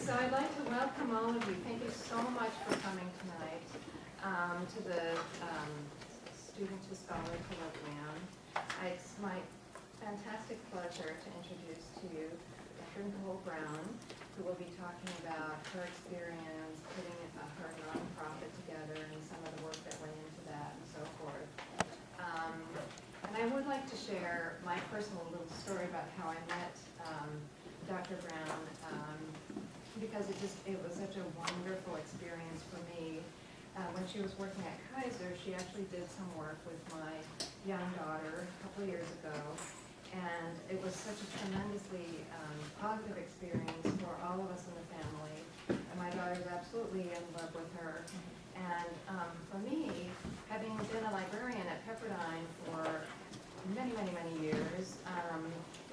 So I'd like to welcome all of you. Thank you so much for coming tonight to the Student to Scholar Colloquium. It's my fantastic pleasure to introduce to you Dr. Nicole Brown, who will be talking about her experience putting her nonprofit together and some of the work that went into that and so forth. And I would like to share my personal little story about how I met Dr. Brown, because it was such a wonderful experience for me. When she was working at Kaiser, she actually did some work with my young daughter a couple of years ago, and it was such a tremendously positive experience for all of us in the family. And my daughter's absolutely in love with her. And for me, having been a librarian at Pepperdine for many, many, many years,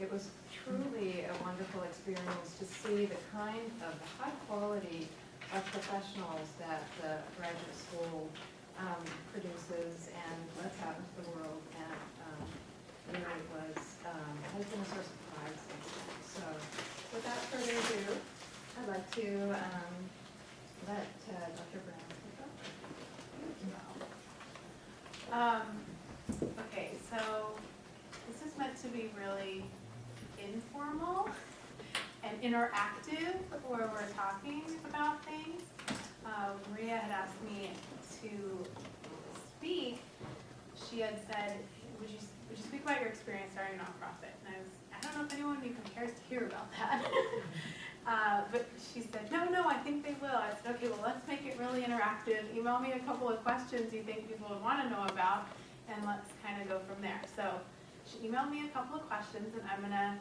it was truly a wonderful experience to see the kind of the high quality of professionals that the graduate school produces and lets out into the world, and really has been a source of pride since then. So without further ado, I'd like to let Dr. Brown take over. Okay, so this is meant to be really informal and interactive, where we're talking about things. Maria had asked me to speak. She had said, would you speak about your experience starting a nonprofit? And I don't know if anyone even cares to hear about that. But she said, no, I think they will. I said, okay, well, let's make it really interactive. Email me a couple of questions you think people would want to know about, and let's kind of go from there. So she emailed me a couple of questions, and I'm going to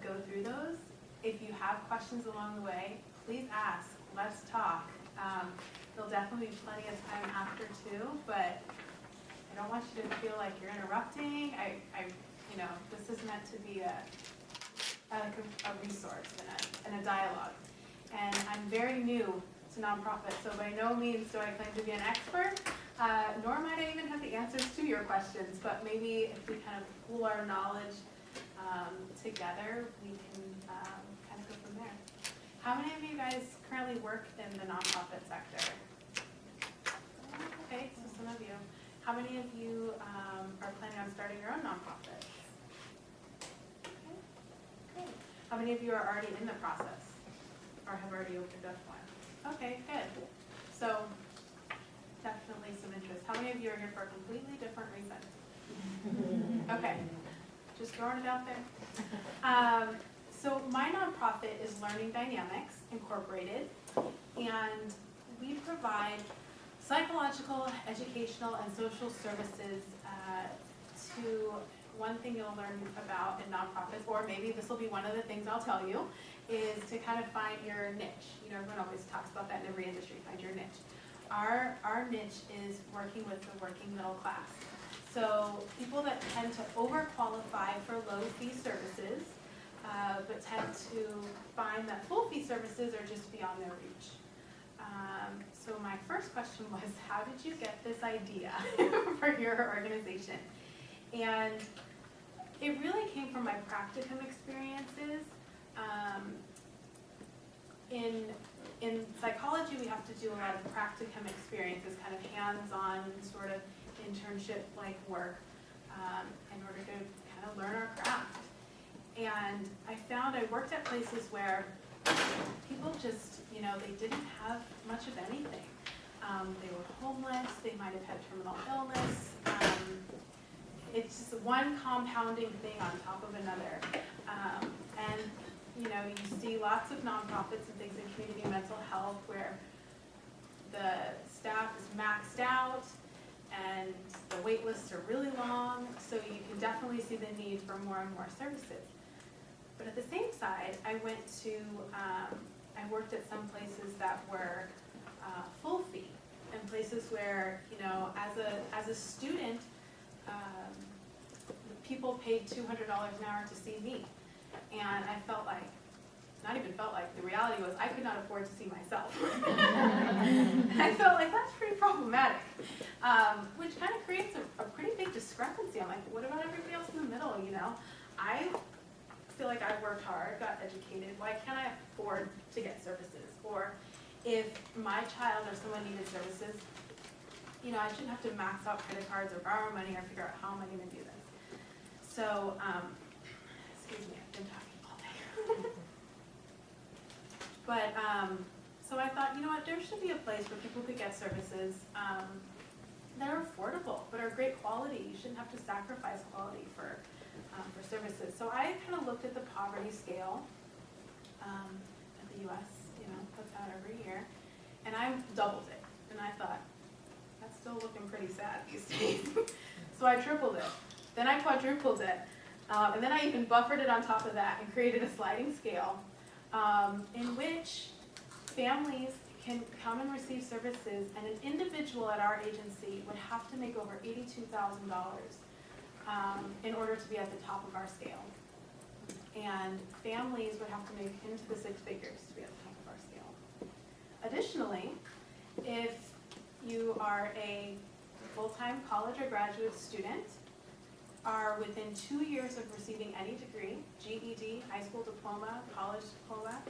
go through those. If you have questions along the way, please ask. Let's talk. There'll definitely be plenty of time after too, but I don't want you to feel like you're interrupting. This is meant to be a resource and a dialogue. And I'm very new to nonprofit, so by no means do I claim to be an expert, nor might I even have the answers to your questions, but maybe if we kind of pool our knowledge together, we can kind of go from there. How many of you guys currently work in the nonprofit sector? Okay, so some of you. How many of you are planning on starting your own nonprofit? Okay, great. How many of you are already in the process or have already opened up one? Okay, good. So definitely some interest. How many of you are here for a completely different reason? Okay, just throwing it out there. So my nonprofit is Learning Dynamics Incorporated, and we provide psychological, educational, and social services to one thing you'll learn about in nonprofits, or maybe this will be one of the things I'll tell you, is to kind of find your niche. You know, everyone always talks about that in every industry, find your niche. Our niche is working with the working middle class. So people that tend to overqualify for low fee services, but tend to find that full fee services are just beyond their reach. So my first question was, how did you get this idea for your organization? And it really came from my practicum experiences. In psychology, we have to do a lot of practicum experiences, kind of hands-on sort of internship-like work in order to kind of learn our craft. And I found I worked at places where people just, they didn't have much of anything. They were homeless, they might have had terminal illness. It's just one compounding thing on top of another. And you see lots of nonprofits and things in community mental health where the staff is maxed out and the wait lists are really long, so you can definitely see the need for more and more services. But at the same side, I worked at some places that were full fee, and places where, as a student, people paid $200 an hour to see me. And I felt like, the reality was I could not afford to see myself. And I felt like that's pretty problematic, which kind of creates a pretty big discrepancy. I'm like, what about everybody else in the middle, I feel like I worked hard, got educated, why can't I afford to get services? Or if my child or someone needed services, you know, I shouldn't have to max out credit cards or borrow money or figure out how am I going to do this. So, excuse me, I've been talking all day. But, so I thought, you know what, there should be a place where people could get services that are affordable, but are great quality. You shouldn't have to sacrifice quality for services. So I kind of looked at the poverty scale that the U.S., you know, puts out every year, and I doubled it. And I thought, that's still looking pretty sad these days. So I tripled it. Then I quadrupled it. And then I even buffered it on top of that and created a sliding scale in which families can come and receive services, and an individual at our agency would have to make over $82,000 in order to be at the top of our scale. And families would have to make into the six figures to be at the top of our scale. Additionally, if you are a full-time college or graduate student, are within 2 years of receiving any degree, GED, high school diploma, college diploma,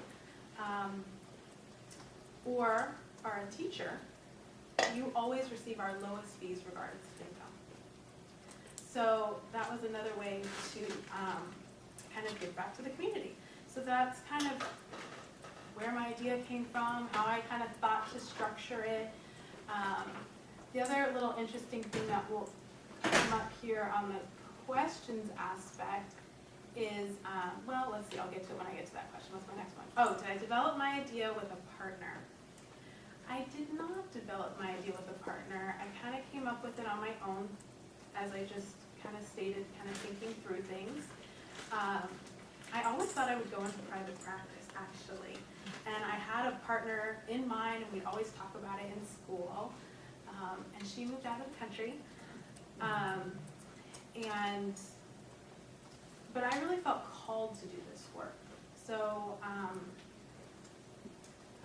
or are a teacher, you always receive our lowest fees regardless of income. So that was another way to kind of give back to the community. So that's kind of where my idea came from, how I kind of thought to structure it. The other little interesting thing that will come up here on the questions aspect is, well, let's see, I'll get to it when I get to that question. What's my next one? Oh, did I develop my idea with a partner? I did not develop my idea with a partner. I kind of came up with it on my own, as I just kind of stated, kind of thinking through things. I always thought I would go into private practice, actually. And I had a partner in mind, and we'd always talk about it in school. And she moved out of the country. But I really felt called to do this work. So, I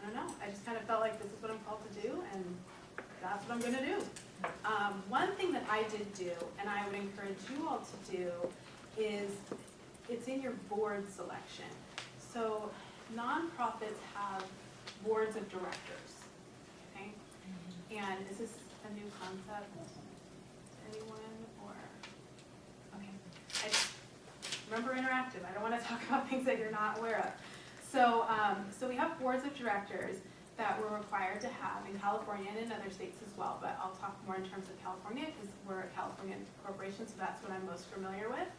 don't know, I just kind of felt like this is what I'm called to do, and that's what I'm gonna do. One thing that I did do, and I would encourage you all to do, is it's in your board selection. So nonprofits have boards of directors, okay? And is this a new concept? Anyone, or, okay. Remember interactive, I don't want to talk about things that you're not aware of. So, so we have boards of directors that we're required to have in California and in other states as well, but I'll talk more in terms of California because we're a California corporation, so that's what I'm most familiar with.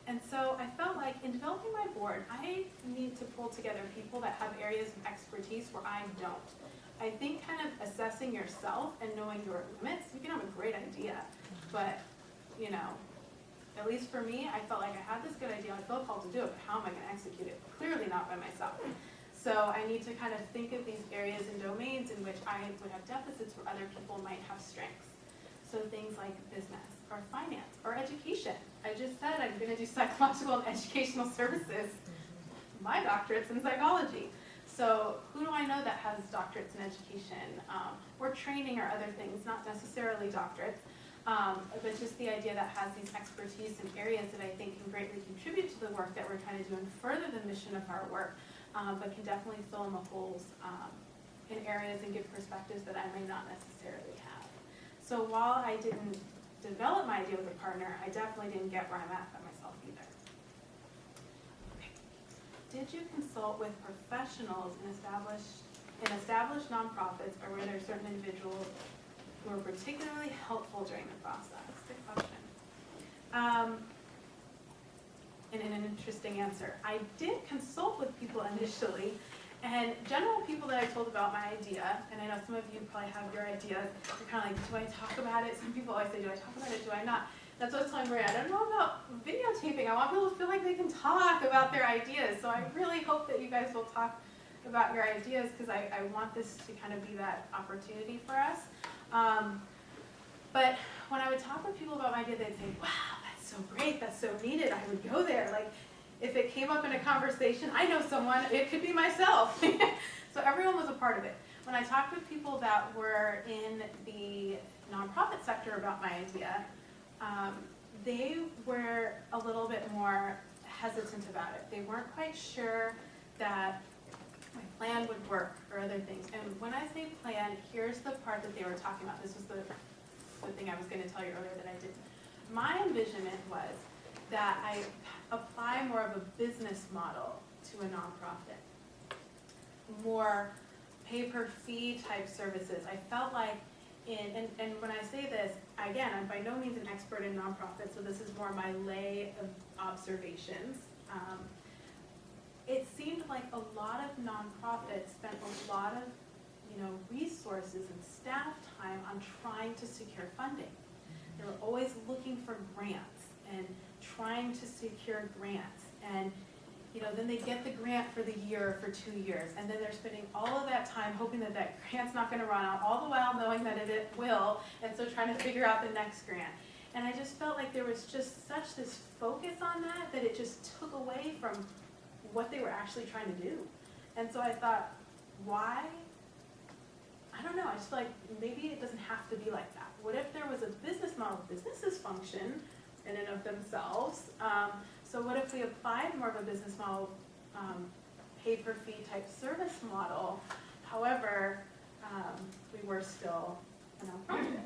And so I felt like in developing my board, I need to pull together people that have areas of expertise where I don't. I think kind of assessing yourself and knowing your limits, you can have a great idea, but, you know, at least for me, I felt like I had this good idea, I feel called to do it, but how am I going to execute it? Clearly not by myself. So I need to kind of think of these areas and domains in which I would have deficits where other people might have strengths. So things like business, or finance, or education. I just said I'm going to do psychological and educational services. My doctorate's in psychology. So who do I know that has doctorates in education, or training, or other things, not necessarily doctorates, but just the idea that has these expertise in areas that I think can greatly contribute to the work that we're trying to do and further the mission of our work, but can definitely fill in the holes in areas and give perspectives that I may not necessarily have. So while I didn't develop my idea with a partner, I definitely didn't get where I'm at by myself either. Okay. Did you consult with professionals in established nonprofits, or were there certain individuals who were particularly helpful during the process? Good question. And an interesting answer. I did consult with people initially, and general people that I told about my idea, and I know some of you probably have your ideas, you're kind of like, do I talk about it? Some people always say, do I talk about it, do I not? That's what I was telling Maria, I don't know about videotaping. I want people to feel like they can talk about their ideas. So I really hope that you guys will talk about your ideas, because I want this to kind of be that opportunity for us. But when I would talk with people about my idea, they'd say, wow, that's so great, that's so needed, I would go there. Like, if it came up in a conversation, I know someone, it could be myself. So everyone was a part of it. When I talked with people that were in the nonprofit sector about my idea, they were a little bit more hesitant about it. They weren't quite sure that my plan would work or other things. And when I say plan, here's the part that they were talking about. This was the thing I was going to tell you earlier that I didn't. My envisionment was that I apply more of a business model to a nonprofit, more pay-per-fee type services. I felt like and when I say this, again, I'm by no means an expert in nonprofits, so this is more my lay of observations. It seemed like a lot of nonprofits spent a lot of, resources and staff time on trying to secure funding. They were always looking for grants and trying to secure grants, and then they get the grant for the year or for 2 years, and then they're spending all of that time hoping that that grant's not going to run out, all the while knowing that it will, and so trying to figure out the next grant. And I just felt like there was just such this focus on that it just took away from what they were actually trying to do. And so I thought, why? I don't know, I just feel like maybe it doesn't have to be like that. What if there was a business model? Businesses function in and of themselves. So what if we applied more of a business model, pay-per-fee type service model, however, we were still a nonprofit.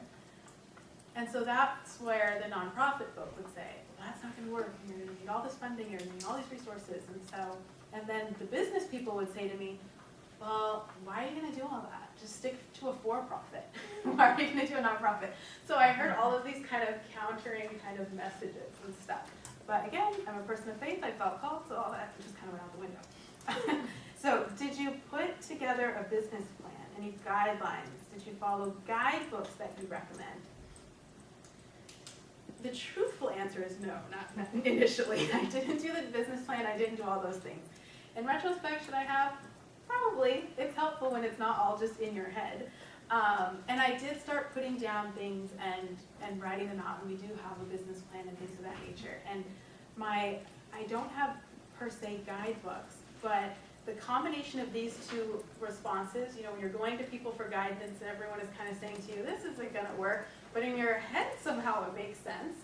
And so that's where the nonprofit book would say, well, that's not going to work, you're going to need all this funding, you're going to need all these resources. And then the business people would say to me, well, why are you going to do all that? Just stick to a for-profit. Why are you going to do a nonprofit? So I heard all of these kind of countering kind of messages and stuff. But again, I'm a person of faith, I felt called, so all that just kind of went out the window. So did you put together a business plan? Any guidelines? Did you follow guidebooks that you recommend? The truthful answer is no, not initially. I didn't do the business plan, I didn't do all those things. In retrospect, should I have? Probably. It's helpful when it's not all just in your head. And I did start putting down things and writing them out, and we do have a business plan and things of that nature. And I don't have per se guidebooks, but the combination of these two responses, when you're going to people for guidance and everyone is kind of saying to you, this isn't going to work, but in your head somehow it makes sense.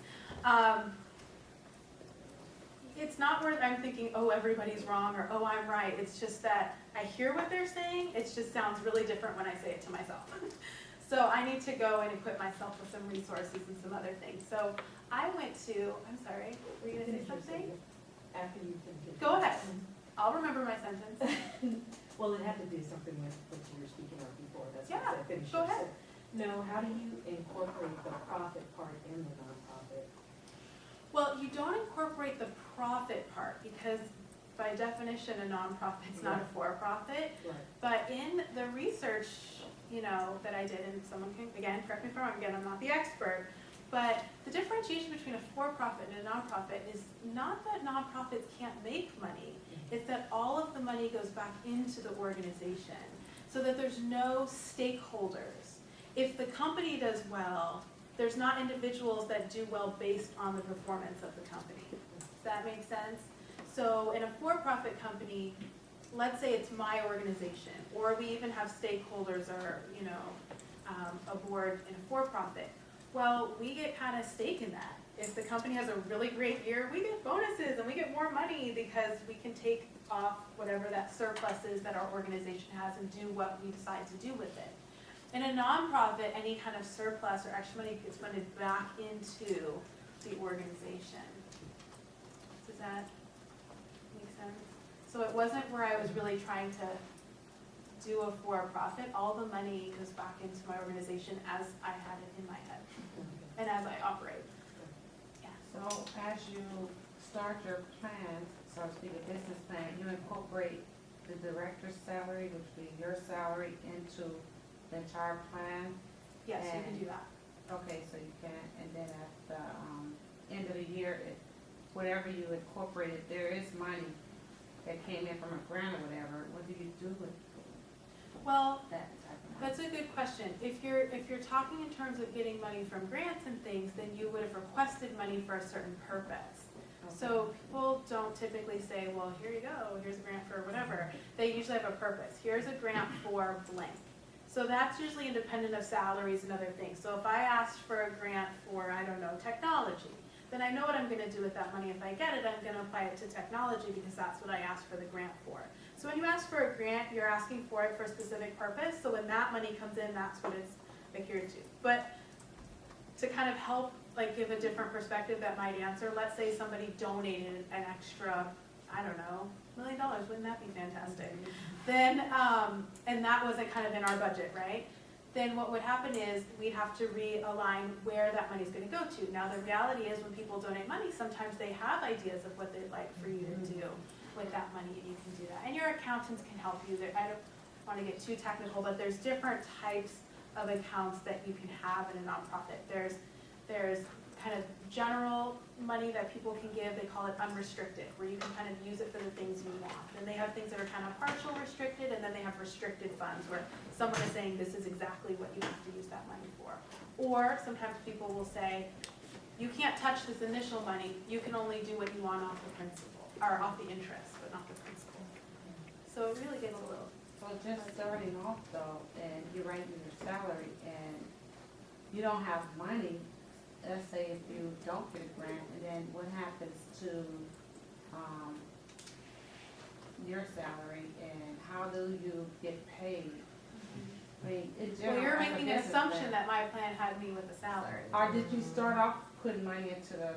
It's not where I'm thinking, oh, everybody's wrong, or oh, I'm right. It's just that I hear what they're saying. It just sounds really different when I say it to myself. So I need to go and equip myself with some resources and some other things. So I went to, I'm sorry, were you going to say something? After you finish it. Go ahead. I'll remember my sentence. Well, it had to do something with what you were speaking of before. That's Yeah, why I finished. go ahead. No, how do you incorporate the profit part in the nonprofit? Well, you don't incorporate the profit part because by definition, a nonprofit's not a for-profit. Right. But in the research, that I did, and someone can, again, correct me if I'm wrong, again, I'm not the expert, but the differentiation between a for-profit and a nonprofit is not that nonprofits can't make money, it's that all of the money goes back into the organization so that there's no stakeholders. If the company does well, there's not individuals that do well based on the performance of the company. Does that make sense? So in a for-profit company, let's say it's my organization, or we even have stakeholders or, a board in a for-profit. Well, we get kind of stake in that. If the company has a really great year, we get bonuses and we get more money because we can take off whatever that surplus is that our organization has and do what we decide to do with it. In a nonprofit, any kind of surplus or extra money gets funded back into the organization. Does that make sense? So it wasn't where I was really trying to do a for-profit. All the money goes back into my organization as I had it in my head and as I operate. Yeah. So as you start your plan, so to speak, a business plan, you incorporate the director's salary, which would be your salary, into the entire plan? Yes, you can do that. Okay, so you can, and then at the end of the year, whatever you incorporated, there is money that came in from a grant or whatever. What do you do with Well, that type of money? that's a good question. If you're talking in terms of getting money from grants and things, then you would have requested money for a certain purpose. Okay. So people don't typically say, well, here you go, here's a grant for whatever. They usually have a purpose. Here's a grant for blank. So that's usually independent of salaries and other things. So if I asked for a grant for, I don't know, technology, then I know what I'm gonna do with that money. If I get it, I'm gonna apply it to technology because that's what I asked for the grant for. So when you ask for a grant, you're asking for it for a specific purpose, so when that money comes in, that's what it's adhered to. But to kind of help, like, give a different perspective that might answer, let's say somebody donated an extra, I don't know, $1 million, wouldn't that be fantastic? Then, and that wasn't kind of in our budget, right? Then what would happen is we'd have to realign where that money's gonna go to. Now, the reality is when people donate money, sometimes they have ideas of what they'd like for you to do with that money, and you can do that. And your accountants can help you. I don't wanna get too technical, but there's different types of accounts that you can have in a nonprofit. There's kind of general money that people can give, they call it unrestricted, where you can kind of use it for the things you want. And they have things that are kind of partial restricted, and then they have restricted funds where someone is saying this is exactly what you have to use that money for. Or sometimes people will say, you can't touch this initial money, you can only do what you want off the principal, or off the interest, but not the principal. So it really gets a little. So just starting off though, and you're writing your salary, and you don't have money, let's say if you don't get a grant, and then what happens to, your salary, and how do you get paid? I mean, in Well, general, you're as a making an business assumption plan, that my plan had me with a salary. or did you start off putting money into the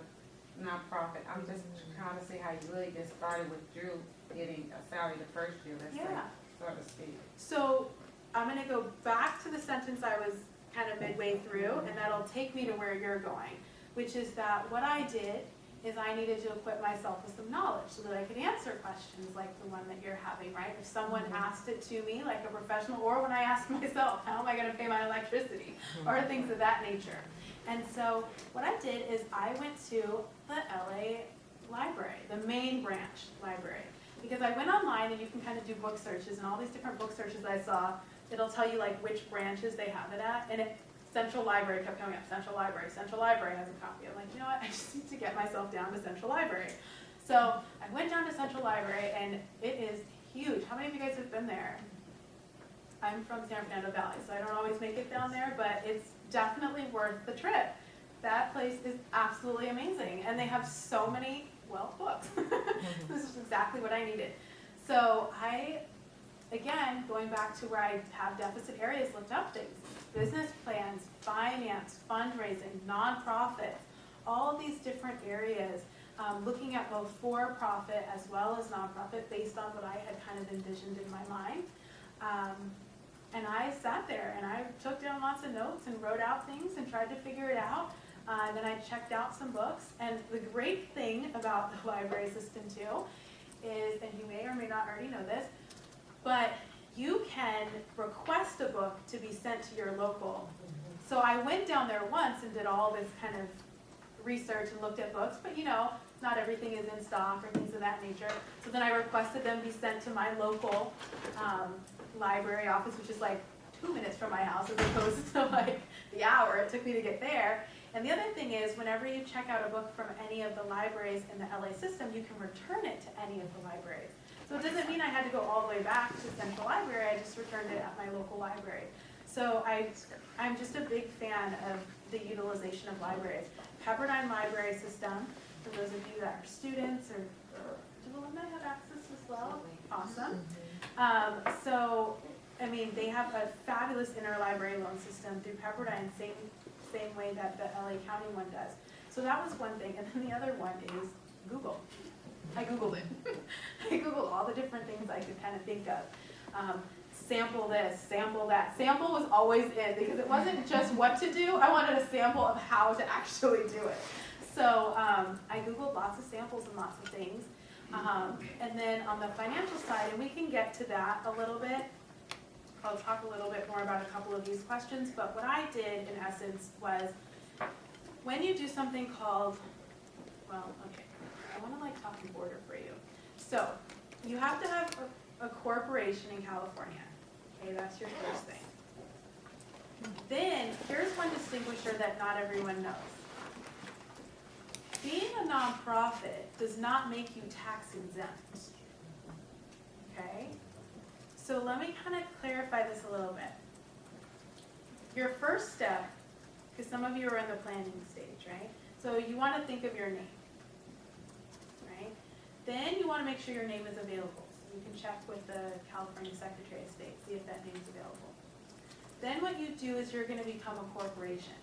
nonprofit? I'm just trying to see how you really get started with Drew getting a salary the first year, let's say, Yeah. so to speak. So I'm gonna go back to the sentence I was kind of midway through, and that'll take me to where you're going, which is that what I did is I needed to equip myself with some knowledge so that I could answer questions like the one that you're having, right? If someone asked it to me like a professional, or when I asked myself, how am I gonna pay my electricity, or things of that nature. And so what I did is I went to the LA library, the main branch library, because I went online and you can kind of do book searches, and all these different book searches I saw, it'll tell you like which branches they have it at, and Central Library kept coming up, Central Library has a copy. I'm like, you know what, I just need to get myself down to Central Library. So I went down to Central Library, and it is huge. How many of you guys have been there? I'm from San Fernando Valley, so I don't always make it down there, but it's definitely worth the trip. That place is absolutely amazing, and they have so many, well, books. This is exactly what I needed. So again, going back to where I have deficit areas, looked up things. Business plans, finance, fundraising, nonprofits, all of these different areas, looking at both for-profit as well as nonprofit based on what I had kind of envisioned in my mind. And I sat there and I took down lots of notes and wrote out things and tried to figure it out. And then I checked out some books. And the great thing about the library system too is, and you may or may not already know this, but you can request a book to be sent to your local. So I went down there once and did all this kind of research and looked at books, but you know, not everything is in stock or things of that nature. So then I requested them be sent to my local library office, which is like 2 minutes from my house as opposed to like the hour it took me to get there. And the other thing is, whenever you check out a book from any of the libraries in the LA system, you can return it to any of the libraries. So it doesn't mean I had to go all the way back to Central Library, I just returned it at my local library. So I'm just a big fan of the utilization of libraries. Pepperdine library system, for those of you that are students, or do alumni have access as well? Awesome. So, I mean, they have a fabulous interlibrary loan system through Pepperdine, same way that the LA County one does. So that was one thing, and then the other one is Google. I Googled it. I Googled all the different things I could kind of think of. Sample this, sample that. Sample was always in, because it wasn't just what to do, I wanted a sample of how to actually do it. So I Googled lots of samples and lots of things. And then on the financial side, and we can get to that a little bit, I'll talk a little bit more about a couple of these questions, but what I did in essence was, when you do something called, well, okay, I want to like talk in order for you. So you have to have a corporation in California. Okay, that's your first thing. Then here's one distinguisher that not everyone knows. Being a nonprofit does not make you tax exempt. Okay? So let me kind of clarify this a little bit. Your first step, because some of you are in the planning stage, right? So you want to think of your name, right? Then you want to make sure your name is available. So you can check with the California Secretary of State, see if that name's available. Then what you do is you're going to become a corporation.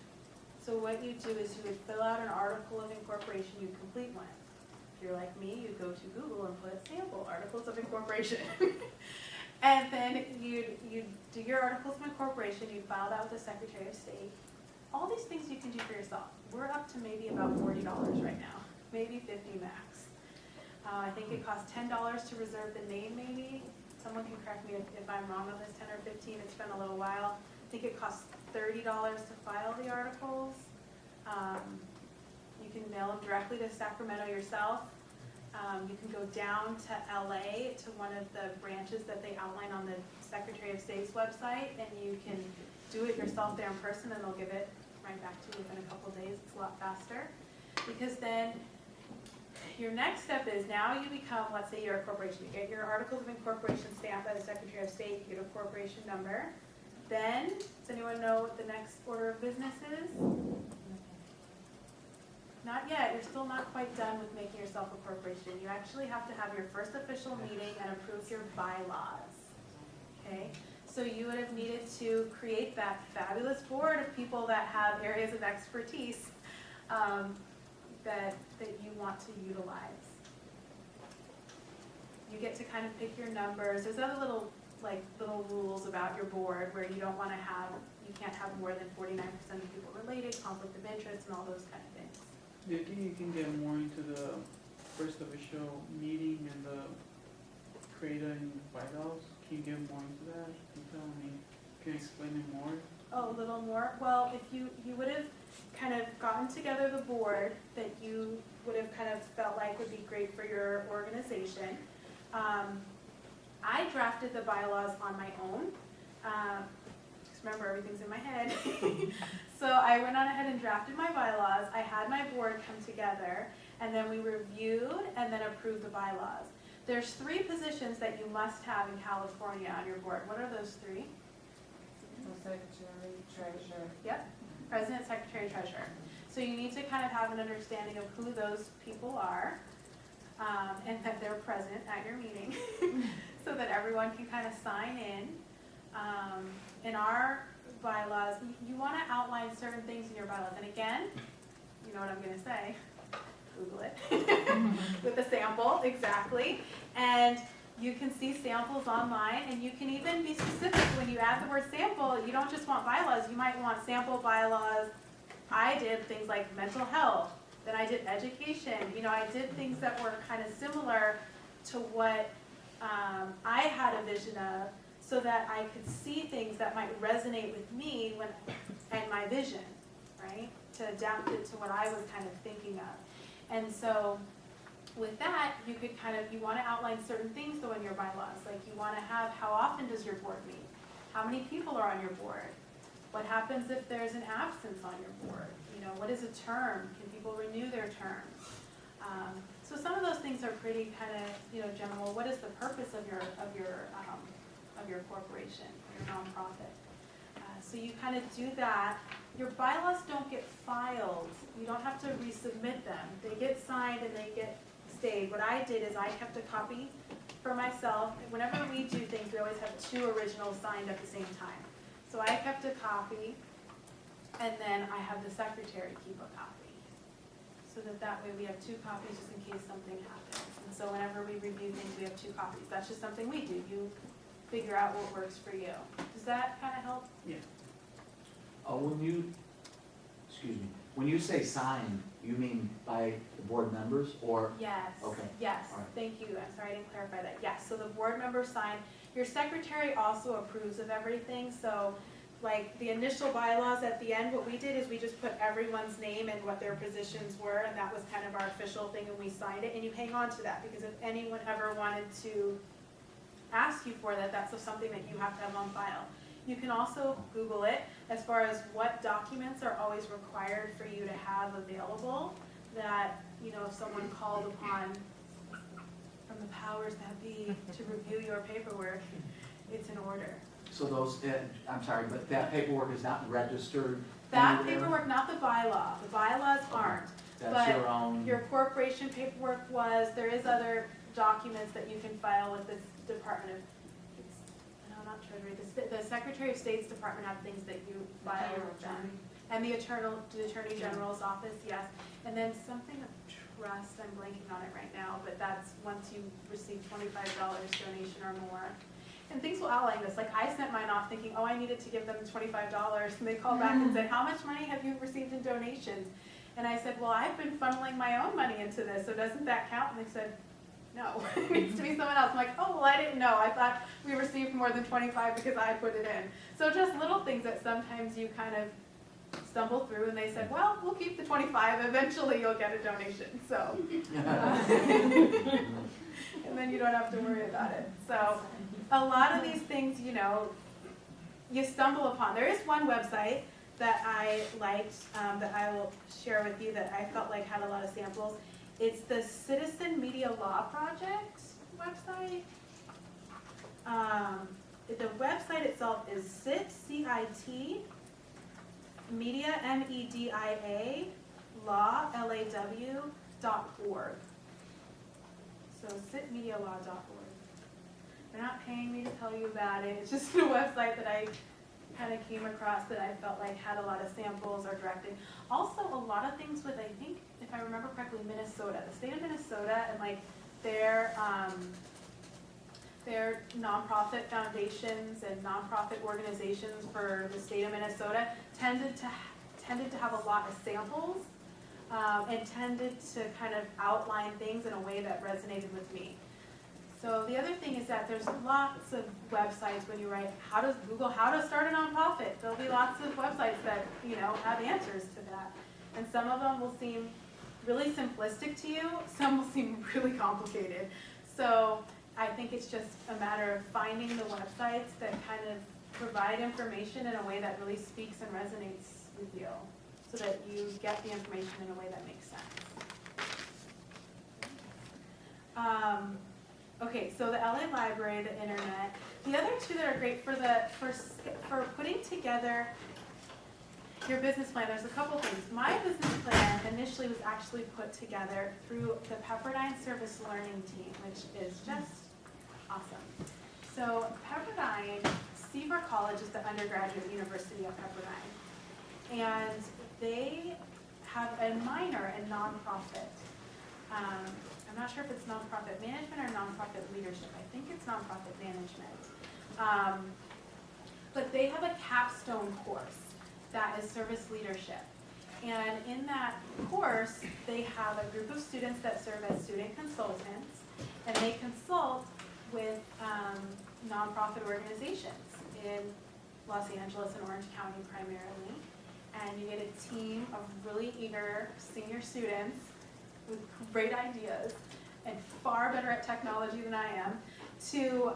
So what you do is you would fill out an article of incorporation, you complete one. If you're like me, you go to Google and put sample articles of incorporation. And then you do your articles of incorporation, you file that with the Secretary of State. All these things you can do for yourself. We're up to maybe about $40 right now, maybe 50 max. I think it costs $10 to reserve the name maybe. Someone can correct me if I'm wrong on this, 10 or 15, it's been a little while. I think it costs $30 to file the articles. You can mail them directly to Sacramento yourself. You can go down to LA to one of the branches that they outline on the Secretary of State's website, and you can do it yourself there in person, and they'll give it right back to you within a couple days. It's a lot faster. Because then your next step is now you become, let's say you're a corporation. You get your articles of incorporation stamped by the Secretary of State, you get a corporation number. Then, does anyone know what the next order of business is? Not yet, you're still not quite done with making yourself a corporation. You actually have to have your first official meeting and approve your bylaws, okay? So you would have needed to create that fabulous board of people that have areas of expertise that you want to utilize. You get to kind of pick your numbers. There's other little rules about your board where you don't want to have, you can't have more than 49% of people related, conflict of interest, and all those kind of things. Do you think you can get more into the first official meeting and the CRADA and bylaws? Can you get more into that? Can you tell me, can you explain it more? Oh, a little more? Well, if you would have kind of gotten together the board that you would have kind of felt like would be great for your organization. I drafted the bylaws on my own. Just remember, everything's in my head. So I went on ahead and drafted my bylaws. I had my board come together, and then we reviewed and then approved the bylaws. There's 3 positions that you must have in California on your board. What are those 3? Secretary, treasurer. Yep, president, secretary, treasurer. So you need to kind of have an understanding of who those people are, and that they're present at your meeting, so that everyone can kind of sign in. In our bylaws, you want to outline certain things in your bylaws, and again, you know what I'm going to say, Google it, with a sample, exactly, and you can see samples online, and you can even be specific when you add the word sample. You don't just want bylaws, you might want sample bylaws. I did things like mental health, then I did education. You know, I did things that were kind of similar to what I had a vision of, so that I could see things that might resonate with me and my vision, right? To adapt it to what I was kind of thinking of. And so with that, you could kind of, you want to outline certain things though in your bylaws. Like you want to have, how often does your board meet? How many people are on your board? What happens if there's an absence on your board? You know, what is a term? Can people renew their terms? So some of those things are pretty kind of, you know, general. What is the purpose of your corporation, your nonprofit? So you kind of do that. Your bylaws don't get filed. You don't have to resubmit them. They get signed and they get stayed. What I did is I kept a copy for myself. Whenever we do things, we always have 2 originals signed at the same time. So I kept a copy, and then I have the secretary keep a copy. So that way we have 2 copies just in case something happens. And so whenever we review things, we have 2 copies. That's just something we do. You figure out what works for you. Does that kind of help? Yeah. When you say sign, you mean by the board members or? Yes. Okay. Yes, All right. thank you. I'm sorry I didn't clarify that. Yes, so the board members sign. Your secretary also approves of everything. So like the initial bylaws at the end, what we did is we just put everyone's name and what their positions were, and that was kind of our official thing, and we signed it, and you hang on to that, because if anyone ever wanted to ask you for that, that's something that you have to have on file. You can also Google it as far as what documents are always required for you to have available, that, you know, if someone called upon from the powers that be to review your paperwork, it's in order. So those, I'm sorry, but that paperwork is not registered That anywhere? paperwork, not the bylaw. The bylaws aren't. That's But your own. your corporation paperwork there is other documents that you can file with this Department of, no, not Treasury, the Secretary of State's Department have things that you file with them. And the Attorney General's office, yes. And then something of trust, I'm blanking on it right now, but that's once you receive $25 donation or more. And things will outline this, like I sent mine off thinking, oh, I needed to give them $25, and they called back and said, how much money have you received in donations? And I said, well, I've been funneling my own money into this, so doesn't that count? And they said, no, it needs to be someone else. I'm like, oh, well, I didn't know. I thought we received more than 25 because I put it in. So just little things that sometimes you kind of stumble through, and they said, well, we'll keep the 25. Eventually, you'll get a donation. So, and then you don't have to worry about it. So, a lot of these things, you know, you stumble upon. There is one website that I liked that I will share with you that I felt like had a lot of samples. It's the Citizen Media Law Project website. The website itself is CIT Media, MEDIA, law, LAW.org. So citmedialaw.org. They're not paying me to tell you about it. It's just a website that I kind of came across that I felt like had a lot of samples or directing. Also, a lot of things with, I think, if I remember correctly, Minnesota. The state of Minnesota and like their nonprofit foundations and nonprofit organizations for the state of Minnesota tended to have a lot of samples and tended to kind of outline things in a way that resonated with me. So the other thing is that there's lots of websites when you write Google how to start a nonprofit. There'll be lots of websites that, you know, have answers to that. And some of them will seem really simplistic to you, some will seem really complicated. So I think it's just a matter of finding the websites that kind of provide information in a way that really speaks and resonates with you, so that you get the information in a way that makes sense. Okay, so the LA Library, the internet. The other two that are great for putting together your business plan, there's a couple things. My business plan initially was actually put together through the Pepperdine Service Learning Team, which is just awesome. So Pepperdine, Seaver College is the undergraduate university of Pepperdine. And they have a minor in nonprofit. I'm not sure if it's nonprofit management or nonprofit leadership. I think it's nonprofit management. But they have a capstone course that is service leadership. And in that course, they have a group of students that serve as student consultants, and they consult with nonprofit organizations in Los Angeles and Orange County primarily. And you get a team of really eager senior students with great ideas and far better at technology than I am to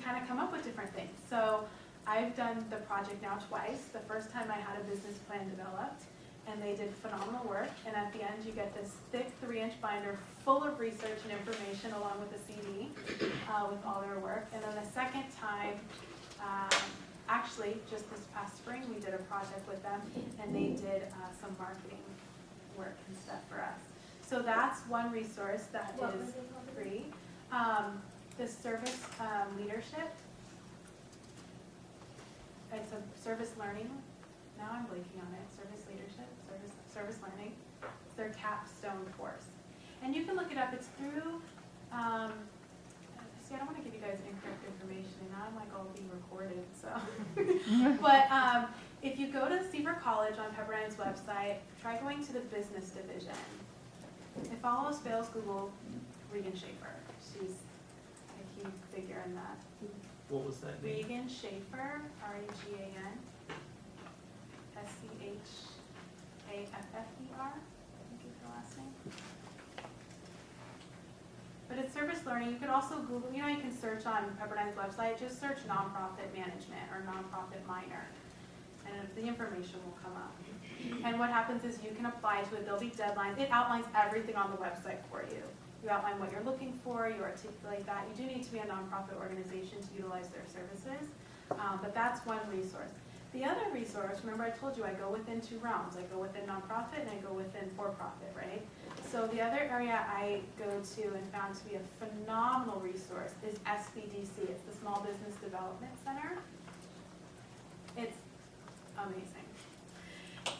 kind of come up with different things. So I've done the project now twice. The first time I had a business plan developed, and they did phenomenal work. And at the end, you get this thick 3-inch binder full of research and information along with a CD with all their work. And then the second time, actually, just this past spring, we did a project with them, and they did some marketing work and stuff for us. So that's one resource that is free. The service leadership. It's a service learning. Now I'm blanking on it. Service leadership, service learning. It's their capstone course. And you can look it up. It's through, see, I don't want to give you guys incorrect information. And now I'm like all being recorded, so. But if you go to Seaver College on Pepperdine's website, try going to the business division. If all else fails, Google Regan Schaefer. She's a key figure in that. What was that name? Regan Schaefer, R-E-G-A-N, S-C-H-A-F-F-E-R, I think is her last name. But it's service learning. You could also Google, you know, you can search on Pepperdine's website, just search nonprofit management or nonprofit minor, and the information will come up. And what happens is you can apply to it. There'll be deadlines. It outlines everything on the website for you. You outline what you're looking for, you articulate that. You do need to be a nonprofit organization to utilize their services, but that's one resource. The other resource, remember I told you I go within two realms. I go within nonprofit and I go within for-profit, right? So the other area I go to and found to be a phenomenal resource is SBDC. It's the Small Business Development Center. It's amazing.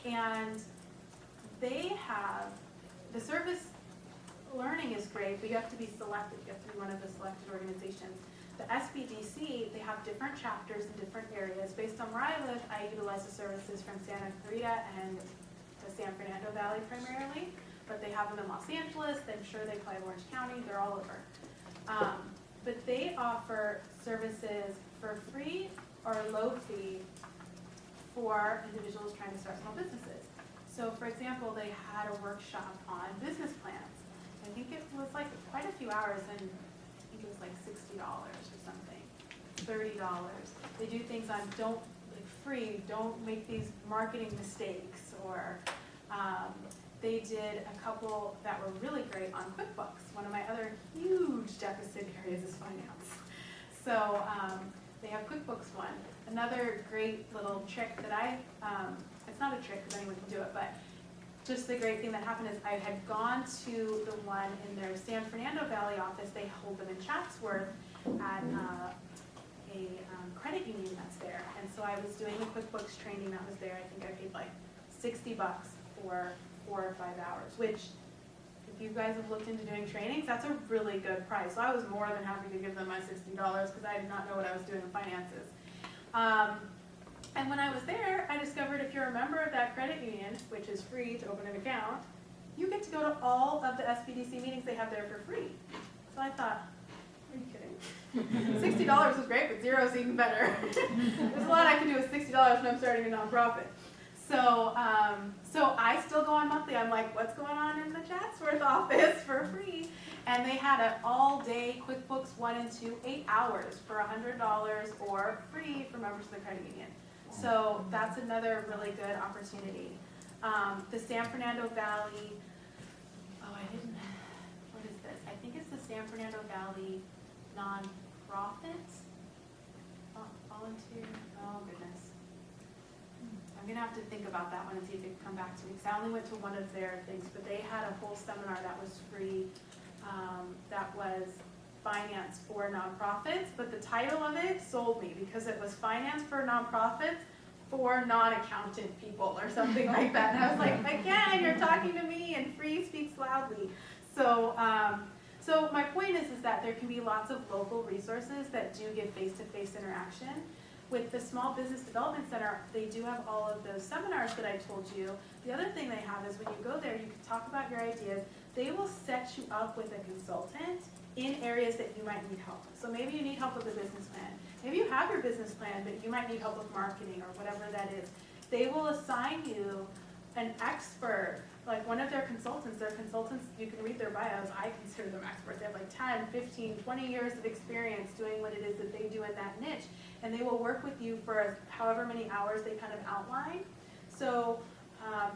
And they have, the service learning is great, but you have to be selected. You have to be one of the selected organizations. The SBDC, they have different chapters in different areas. Based on where I live, I utilize the services from Santa Clarita and the San Fernando Valley primarily, but they have them in Los Angeles. I'm sure they play Orange County. They're all over. But they offer services for free or low fee for individuals trying to start small businesses. So for example, they had a workshop on business plans. I think it was like quite a few hours, and I think it was like $60 or something, $30. They do things on free, don't make these marketing mistakes, or they did a couple that were really great on QuickBooks. One of my other huge deficit areas is finance. So they have QuickBooks one. Another great little trick that it's not a trick because anyone can do it, but just the great thing that happened is I had gone to the one in their San Fernando Valley office. They hold them in Chatsworth at a credit union that's there. And so I was doing the QuickBooks training that was there. I think I paid like $60 for 4 or 5 hours, which if you guys have looked into doing trainings, that's a really good price. So I was more than happy to give them my $60 because I did not know what I was doing in finances. And when I was there, I discovered if you're a member of that credit union, which is free to open an account, you get to go to all of the SBDC meetings they have there for free. So I thought, are you kidding? $60 was great, but $0 is even better. There's a lot I can do with $60 when I'm starting a nonprofit. So, so I still go on monthly. I'm like, what's going on in the Chatsworth office for free? And they had an all-day QuickBooks 1 and 2, 8 hours for $100 or free for members of the credit union. So that's another really good opportunity. The San Fernando Valley, what is this? I think it's the San Fernando Valley Nonprofit volunteer, oh goodness. I'm gonna have to think about that one and see if it can come back to me, because I only went to one of their things, but they had a whole seminar that was free, that was finance for nonprofits, but the title of it sold me because it was finance for nonprofits for non-accountant people or something like that. And I was like, again, you're talking to me, and free speaks loudly. So, so my point is that there can be lots of local resources that do give face-to-face interaction. With the Small Business Development Center, they do have all of those seminars that I told you. The other thing they have is when you go there, you can talk about your ideas. They will set you up with a consultant in areas that you might need help. So maybe you need help with a business plan. Maybe you have your business plan, but you might need help with marketing or whatever that is. They will assign you an expert, like one of their consultants. Their consultants, you can read their bios. I consider them experts. They have like 10, 15, 20 years of experience doing what it is that they do in that niche. And they will work with you for however many hours they kind of outline. So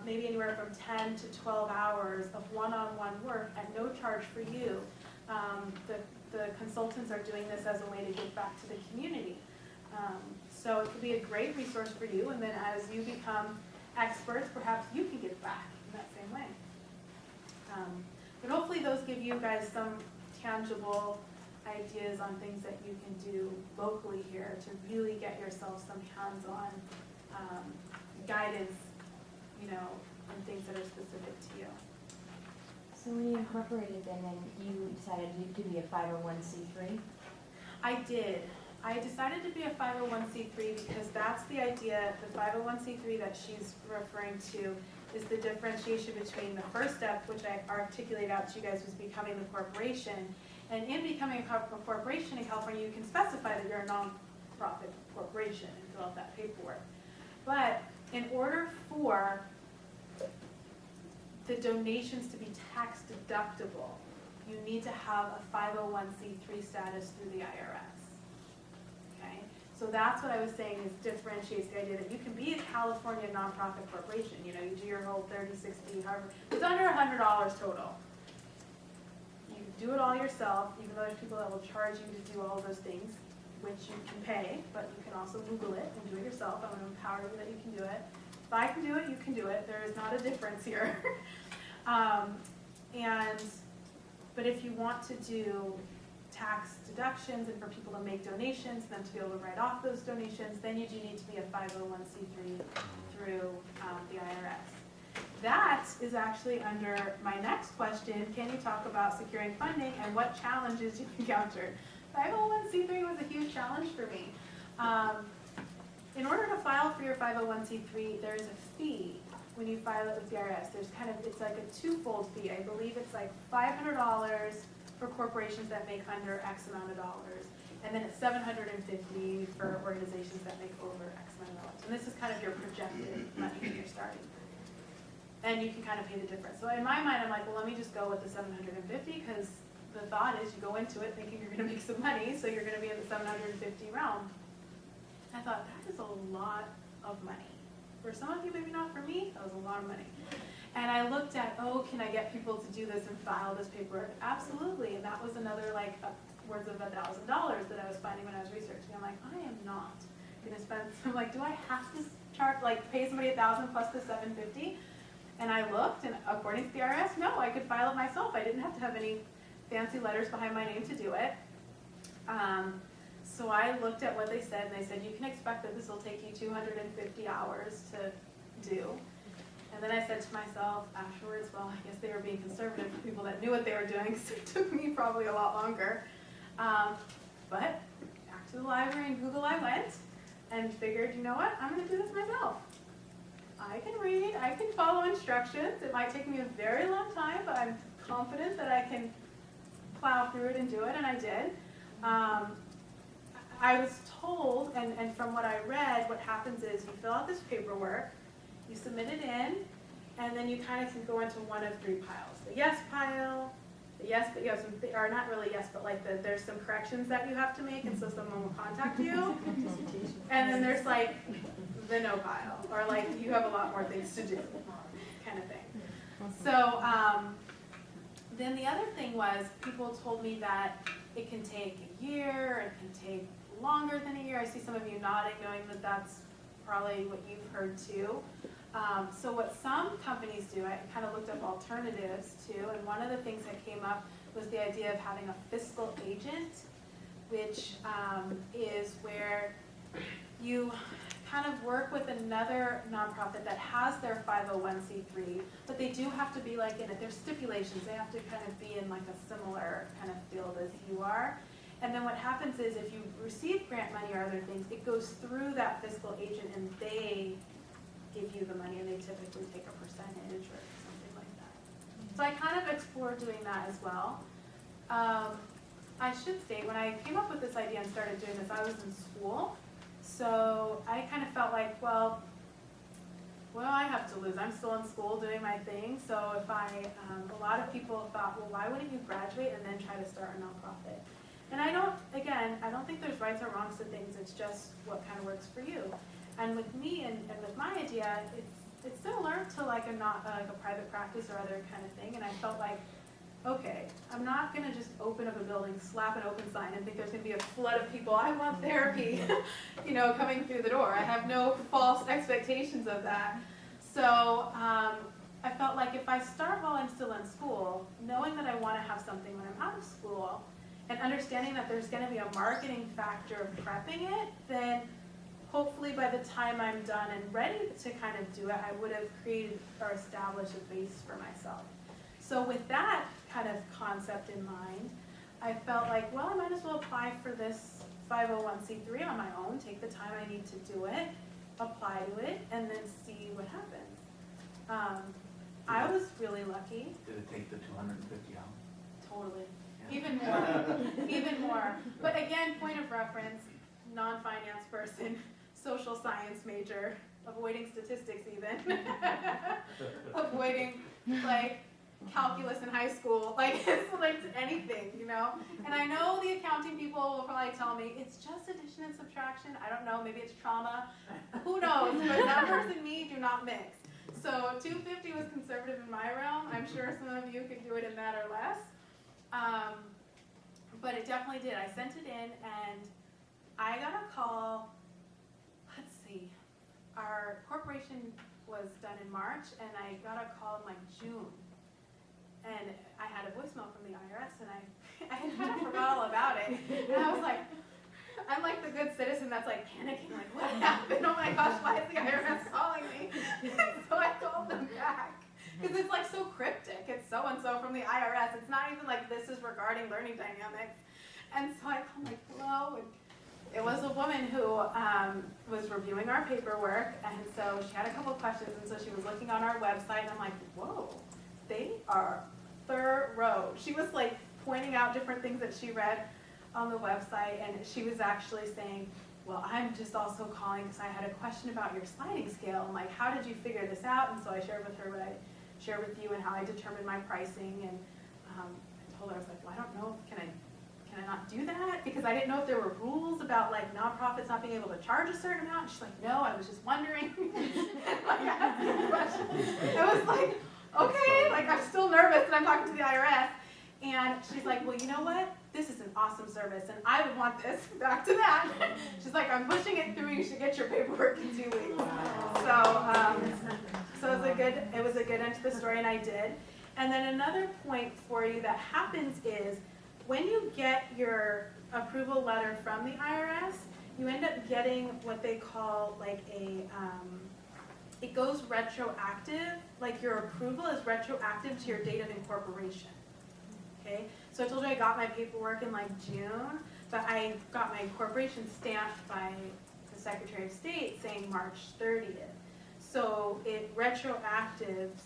maybe anywhere from 10 to 12 hours of one-on-one work at no charge for you. The consultants are doing this as a way to give back to the community. So it could be a great resource for you, and then as you become experts, perhaps you can give back in that same way. But hopefully those give you guys some tangible ideas on things that you can do locally here to really get yourself some hands-on guidance, you know, and things that are specific to you. So when you incorporated them and you decided to be a 501c3? I did. I decided to be a 501c3 because that's the idea. The 501c3 that she's referring to is the differentiation between the first step, which I articulated out to you guys, was becoming the corporation. And in becoming a corporation in California, you can specify that you're a nonprofit corporation and fill out that paperwork. But in order for the donations to be tax deductible, you need to have a 501c3 status through the IRS. Okay? So that's what I was saying is differentiates the idea that you can be a California nonprofit corporation. You know, you do your whole 30, 60, however, it's under $100 total. You do it all yourself, even though there's people that will charge you to do all those things. which you can pay, but you can also Google it and do it yourself. I want to empower you that you can do it. If I can do it, you can do it. There is not a difference here. But if you want to do tax deductions and for people to make donations, then to be able to write off those donations, then you do need to be a 501c3 through the IRS. That is actually under my next question. Can you talk about securing funding and what challenges you encountered? 501c3 was a huge challenge for me. In order to file for your 501c3, there's a fee when you file it with the IRS. It's like a twofold fee. I believe it's like $500 for corporations that make under X amount of dollars, and then it's $750 for organizations that make over X amount of dollars. And this is kind of your projected money that you're starting. And you can kind of pay the difference. So in my mind, I'm like, well, let me just go with the $750 because the thought is you go into it thinking you're going to make some money, so you're going to be in the $750 realm. I thought, that is a lot of money. For some of you, maybe not. For me, that was a lot of money. And I looked at, can I get people to do this and file this paperwork? Absolutely. And that was another like upwards of $1,000 that I was finding when I was researching. I'm like, I am not going to spend. I'm like, do I have to charge, like, pay somebody $1,000 plus the $750? And I looked, and according to the IRS, no, I could file it myself. I didn't have to have any fancy letters behind my name to do it. So I looked at what they said, and they said, you can expect that this will take you 250 hours to do. And then I said to myself afterwards, well, I guess they were being conservative for people that knew what they were doing, so it took me probably a lot longer. But back to the library and Google I went, and figured, you know what, I'm going to do this myself. I can read, I can follow instructions. It might take me a very long time, but I'm confident that I can plow through it and do it, and I did. I was told, and from what I read, what happens is you fill out this paperwork, you submit it in, and then you kind of can go into one of three piles. The yes pile, the yes, but you have some, or not really yes, but like there's some corrections that you have to make, and so someone will contact you. And then there's like the no pile, or like you have a lot more things to do, kind of thing. So then the other thing was, people told me that it can take a year, it can take longer than a year. I see some of you nodding, knowing that that's probably what you've heard too. So what some companies do, I kind of looked up alternatives too, and one of the things that came up was the idea of having a fiscal agent, which is where you kind of work with another nonprofit that has their 501c3, but they do have to be like in it. There's stipulations. They have to kind of be in like a similar kind of field as you are. And then what happens is if you receive grant money or other things, it goes through that fiscal agent and they give you the money, and they typically take a percentage or something like that. So I kind of explored doing that as well. I should state, when I came up with this idea and started doing this, I was in school. So I kind of felt like, well, I have to lose. I'm still in school doing my thing. So if a lot of people thought, well, why wouldn't you graduate and then try to start a nonprofit? And I don't think there's rights or wrongs to things. It's just what kind of works for you. And with me and with my idea, it's similar to like a private practice or other kind of thing. And I felt like, okay, I'm not going to just open up a building, slap an open sign, and think there's going to be a flood of people, I want therapy, coming through the door. I have no false expectations of that. So I felt like if I start while I'm still in school, knowing that I want to have something when I'm out of school, and understanding that there's going to be a marketing factor of prepping it, then hopefully by the time I'm done and ready to kind of do it, I would have created or established a base for myself. So with that kind of concept in mind, I felt like, well, I might as well apply for this 501c3 on my own, take the time I need to do it, apply to it, and then see what happens. I was really lucky. Did it take the 250 hours? Totally. Even more. But again, point of reference, non-finance person, social science major, avoiding statistics even, avoiding like calculus in high school, like it's like anything, And I know the accounting people will probably tell me it's just addition and subtraction. I don't know, maybe it's trauma. Who knows? But numbers and me do not mix. So 250 was conservative in my realm. I'm sure some of you could do it in that or less. But it definitely did. I sent it in, and incorporation was done in March, and I got a call in like June. And I had a voicemail from the IRS, and I had kind of forgot all about it. And I was like, I'm like the good citizen that's like panicking, like, what happened? Oh my gosh, why is the IRS calling me? So I called them back. Because it's like so cryptic. It's so-and-so from the IRS. It's not even like this is regarding learning dynamics. And so I called like, hello. And it was a woman who was reviewing our paperwork. And so she had a couple of questions. And so she was looking on our website. And I'm like, whoa, they are thorough. She was like pointing out different things that she read on the website. And she was actually saying, well, I'm just also calling because I had a question about your sliding scale. And like, how did you figure this out? And so I shared with her what I share with you and how I determined my pricing, and I told her, I was like, well, I don't know, can I not do that? Because I didn't know if there were rules about like nonprofits not being able to charge a certain amount. And she's like, no, I was just wondering. And like, asking the question. I was like, okay, like I'm still nervous and I'm talking to the IRS. And she's like, well, you know what? This is an awesome service and I would want this, back to that. She's like, I'm pushing it through, you should get your paperwork in 2 weeks. So it was a good end to the story, and I did. And then another point for you that happens is when you get your approval letter from the IRS, you end up getting what they call like it goes retroactive, like your approval is retroactive to your date of incorporation. Okay, so I told you I got my paperwork in like June, but I got my incorporation stamped by the Secretary of State saying March 30th. So it retroactives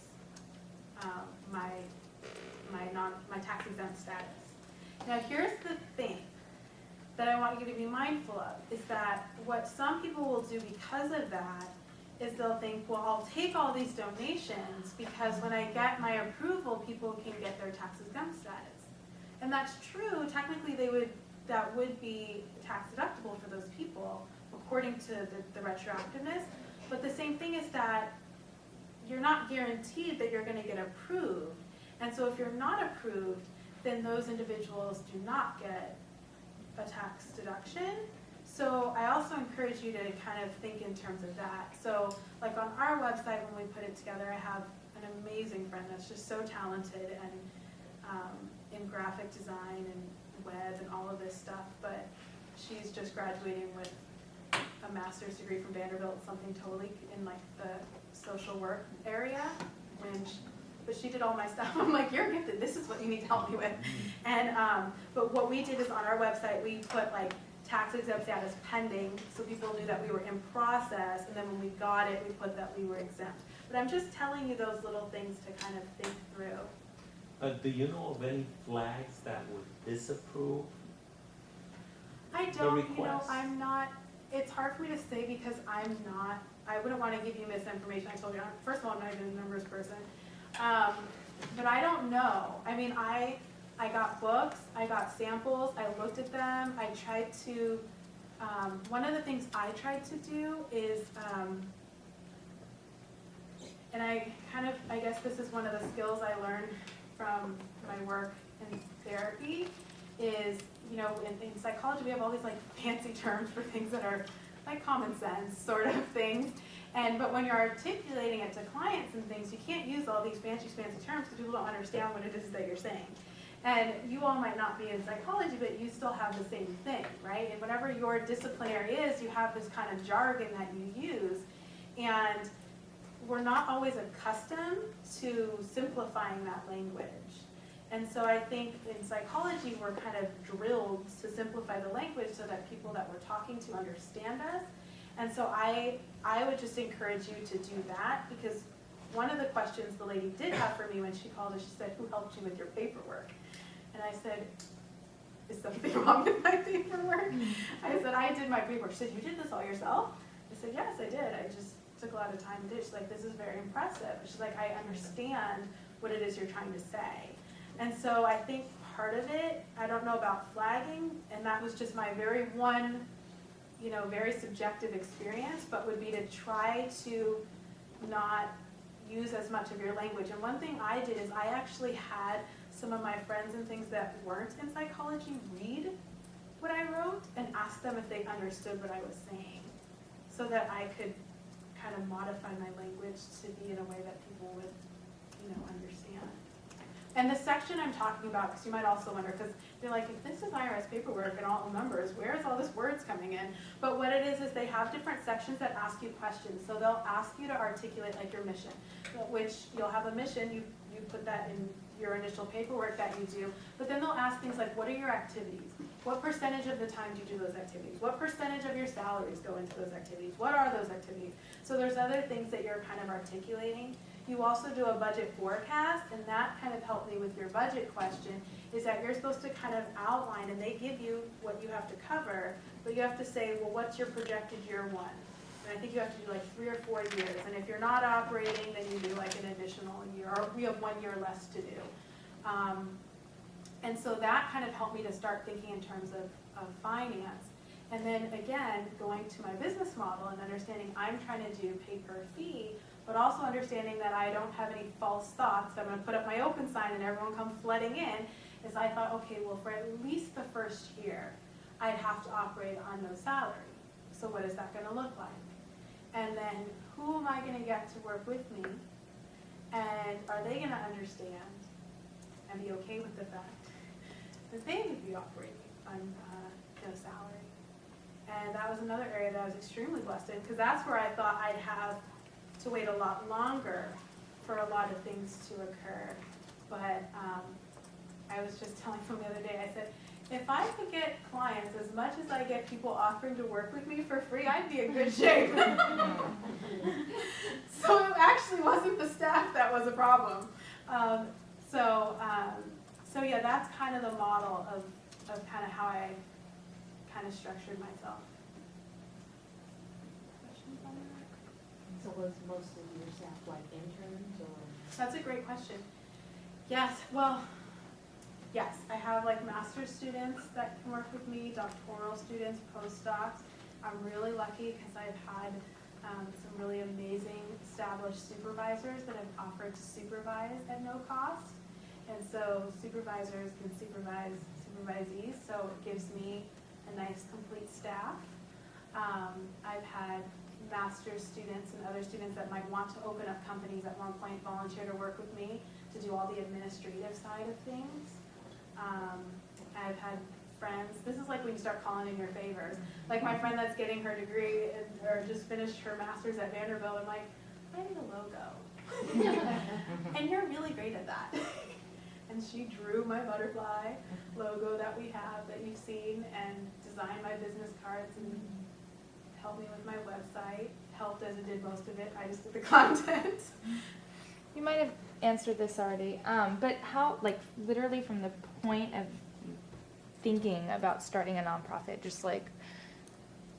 my tax exempt status. Now here's the thing that I want you to be mindful of, is that what some people will do because of that is they'll think, well, I'll take all these donations because when I get my approval, people can get their tax exempt status. And that's true, technically that would be tax deductible for those people according to the retroactiveness. But the same thing is that you're not guaranteed that you're going to get approved. And so if you're not approved, then those individuals do not get a tax deduction. So I also encourage you to kind of think in terms of that. So like on our website, when we put it together, I have an amazing friend that's just so talented and in graphic design and web and all of this stuff, but she's just graduating with a master's degree from Vanderbilt, something totally in like the social work area. But she did all my stuff. I'm like, you're gifted. This is what you need to help me with. And but what we did is on our website, we put like tax exempt status pending, so people knew that we were in process. And then when we got it, we put that we were exempt. But I'm just telling you those little things to kind of think through. Do you know of any flags that would disapprove? I The don't, request. I'm not, it's hard for me to say because I wouldn't want to give you misinformation. I told you, first of all, I'm not even a numbers person. But I don't know. I mean, I got books, I got samples, I looked at them, I tried to, one of the things I tried to do is, and I guess this is one of the skills I learned from my work in therapy, is, in psychology we have all these like fancy terms for things that are like common sense sort of things. But when you're articulating it to clients and things, you can't use all these fancy terms because people don't understand what it is that you're saying. And you all might not be in psychology, but you still have the same thing, right? And whatever your disciplinary is, you have this kind of jargon that you use. And we're not always accustomed to simplifying that language. And so I think in psychology, we're kind of drilled to simplify the language so that people that we're talking to understand us. And so I would just encourage you to do that, because one of the questions the lady did have for me when she called us, she said, who helped you with your paperwork? And I said, is something wrong with my paperwork? I said, I did my paperwork. She said, you did this all yourself? I said, yes, I did. I just took a lot of time and did it. She's like, this is very impressive. She's like, I understand what it is you're trying to say. And so I think part of it, I don't know about flagging, and that was just my very one, very subjective experience, but would be to try to not use as much of your language. And one thing I did is I actually had some of my friends and things that weren't in psychology read what I wrote and ask them if they understood what I was saying, so that I could kind of modify my language to be in a way that people would, understand. And the section I'm talking about, because you might also wonder, because they're like, if this is IRS paperwork and all numbers, where is all this words coming in? But what it is they have different sections that ask you questions. So they'll ask you to articulate like your mission, which you'll have a mission, you put that in your initial paperwork that you do, but then they'll ask things like, what are your activities? What percentage of the time do you do those activities? What percentage of your salaries go into those activities? What are those activities? So there's other things that you're kind of articulating. You also do a budget forecast, and that kind of helped me with your budget question, is that you're supposed to kind of outline, and they give you what you have to cover, but you have to say, well, what's your projected year one? And I think you have to do like 3 or 4 years, and if you're not operating, then you do like an additional year, or we have 1 year less to do. And so that kind of helped me to start thinking in terms of finance. And then again, going to my business model and understanding I'm trying to do pay per fee, but also understanding that I don't have any false thoughts, that I'm gonna put up my open sign and everyone come flooding in, is I thought, okay, well for at least the first year, I'd have to operate on no salary. So what is that gonna look like? And then who am I gonna get to work with me? And are they gonna understand and be okay with the fact that they would be operating on no salary? And that was another area that I was extremely blessed in, because that's where I thought I'd have to wait a lot longer for a lot of things to occur. But I was just telling someone the other day, I said, if I could get clients as much as I get people offering to work with me for free, I'd be in good shape. So it actually wasn't the staff that was a problem. So yeah, that's kind of the model of kind of how I kind of structured myself. Questions on that? So was most of your staff like interns or? That's a great question. Yes, well, yes, I have like master's students that can work with me, doctoral students, postdocs. I'm really lucky because I've had some really amazing established supervisors that have offered to supervise at no cost. And so supervisors can supervise supervisees, so it gives me a nice complete staff. I've had master's students and other students that might want to open up companies at one point volunteer to work with me to do all the administrative side of things. I've had friends, this is like when you start calling in your favors. Like my friend that's getting her degree or just finished her master's at Vanderbilt, I'm like, I need a logo. And you're really great at that. And she drew my butterfly logo that we have that you've seen and designed my business cards and helped me with my website. Helped as it did most of it. I just did the content. You might have answered this already, but how, like, literally from the point of thinking about starting a nonprofit, just like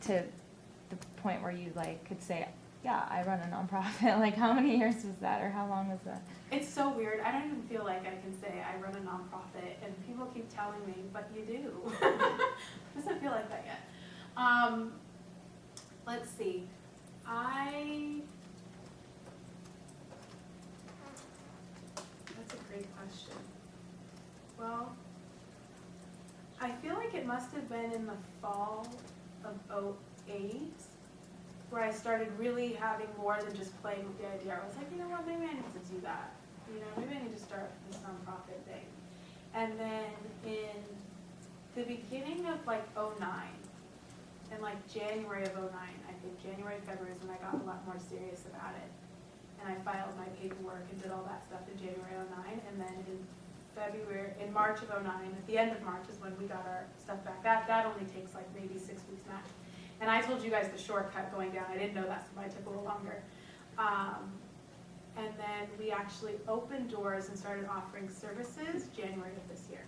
to the point where you like could say, yeah, I run a nonprofit. Like, how many years was that, or how long was that? It's so weird. I don't even feel like I can say I run a nonprofit, and people keep telling me, but you do. It doesn't feel like that yet. Let's see. That's a great question. Well, I feel like it must have been in the fall of '08 where I started really having more than just playing with the idea. I was like, you know what, maybe I need to do that. You know, maybe I need to start this nonprofit thing. And then in the beginning of like '09, in like January of '09, I think January, February is when I got a lot more serious about it. And I filed my paperwork and did all that stuff in January '09. And then in March of '09, at the end of March is when we got our stuff back. That only takes like maybe 6 weeks max. And I told you guys the shortcut going down. I didn't know that, so it took a little longer. And then we actually opened doors and started offering services January of this year.